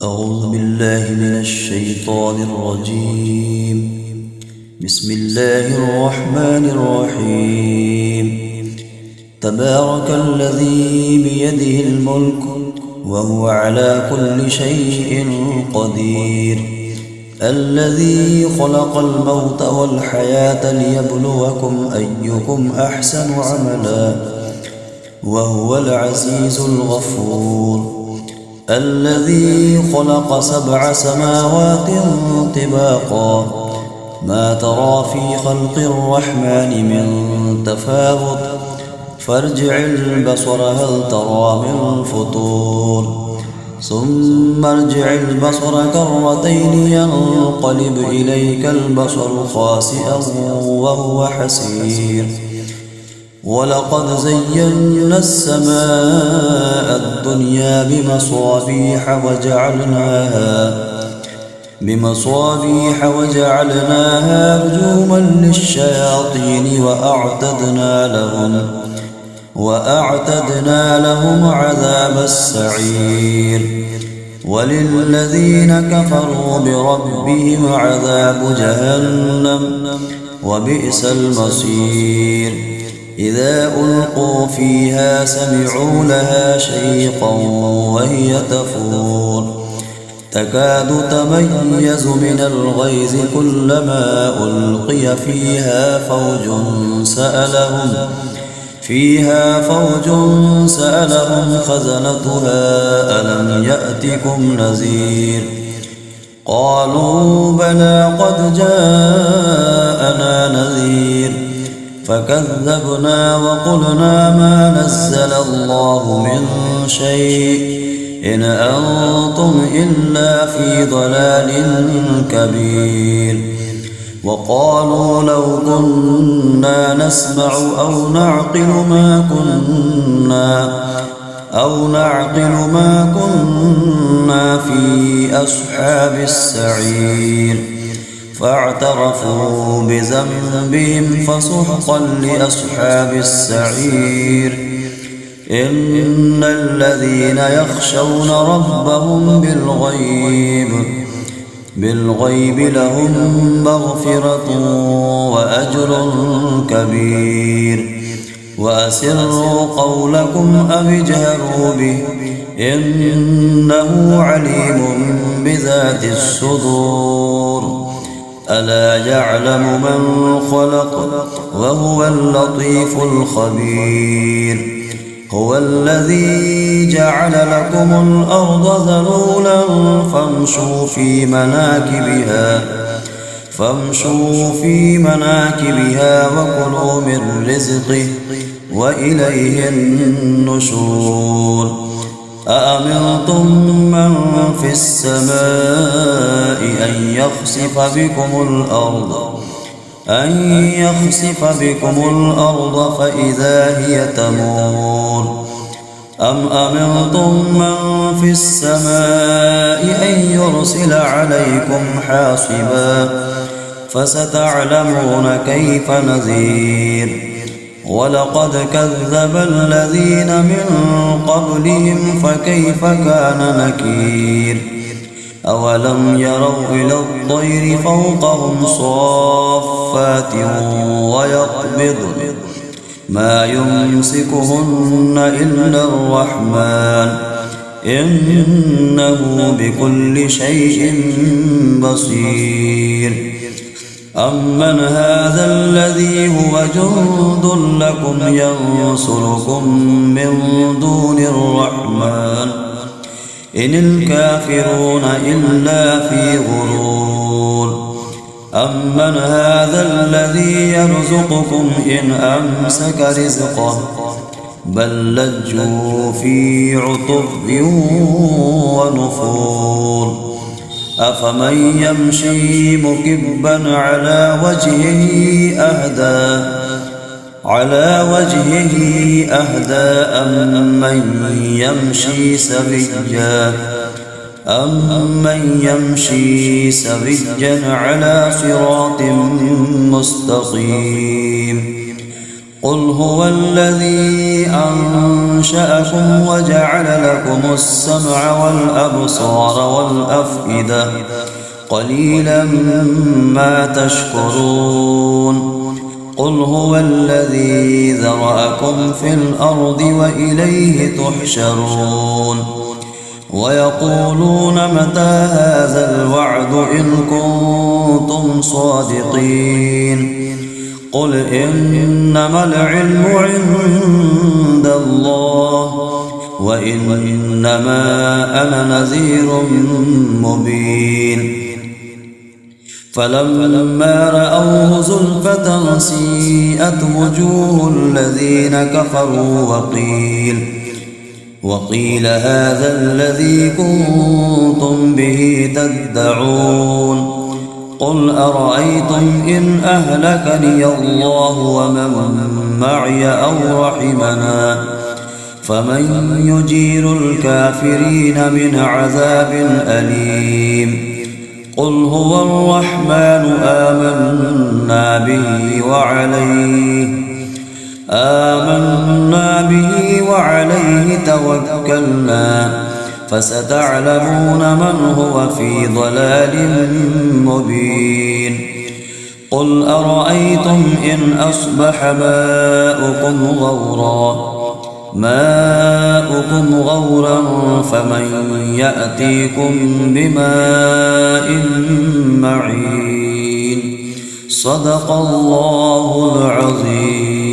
أعوذ بالله من الشيطان الرجيم. بسم الله الرحمن الرحيم. تبارك الذي بيده الملك وهو على كل شيء قدير، الذي خلق الموت والحياة ليبلوكم أيكم أحسن عملا وهو العزيز الغفور، الذي خلق 7 سماوات طباقا ما ترى في خلق الرحمن من تفاوت فارجع البصر هل ترى من فطور، ثم ارجع البصر كرتين ينقلب إليك البصر خاسئا وهو حسير، ولقد زينا السماء الدنيا بمصابيح وجعلناها رجوما للشياطين وأعتدنا لهم عذاب السعير، وللذين كفروا بربهم عذاب جهنم وبئس المصير. إذا ألقوا فيها سمعوا لها شيقا وهي تفور تكاد تميز من الغيظ كلما ألقي فيها فوج سألهم خزنتها ألم يأتكم نذير، قالوا بلى قد جاءنا نذير فكذبنا وقلنا ما نزل الله من شيء إن أنتم إلا في ضلال كبير، وقالوا لو كنا نسمع أو نعقل ما كنا في أصحاب السعير، فاعترفوا بذنبهم فسحقا لأصحاب السعير. إن الذين يخشون ربهم بالغيب لهم مغفرة وأجر كبير، وأسروا قولكم أو اجهروا به إنه عليم بذات الصدور، ألا يعلم من خلق وهو اللطيف الخبير. هو الذي جعل لكم الأرض ذلولا فامشوا في مناكبها وكلوا من رزقه وإليه النشور. أأمنتم من في السماء أن يخسف بكم الأرض فإذا هي تمور، أم أمنتم من في السماء أن يرسل عليكم حاصبا فستعلمون كيف نذير. ولقد كذب الذين من قبلهم فكيف كان نكير. أولم يروا إلى الطير فوقهم صافات ويقبضن ما يمسكهن إلا الرحمن إنه بكل شيء بصير. أمن هذا الذي هو جند لكم ينصركم من دون الرحمن إن الكافرون إلا في غرور. أمن هذا الذي يرزقكم إن أمسك رزقه بل لجوا في عتب ونفور. أفمن يمشي مكبا على وجهه أهدى أمن يمشي سويا على صراط مستقيم. قل هو الذي أنشأكم وجعل لكم السمع والأبصار والأفئدة قليلا ما تشكرون قل هو الذي ذرأكم في الأرض وإليه تحشرون ويقولون متى هذا الوعد إن كنتم صادقين قل إنما العلم عند الله وإنما أنا نذير مبين فلما رأوه زلفة سيئت وجوه الذين كفروا وقيل هذا الذي كنتم به تدعون قل أرأيتم إن أهلكني الله ومن معي أو رحمنا فمن يجير الكافرين من عذاب أليم قل هو الرحمن آمنا به وعليه توكلنا فستعلمون من هو في ضلال مبين قل أرأيتم إن أصبح ماؤكم غورا فمن يأتيكم بماء معين صدق الله العظيم.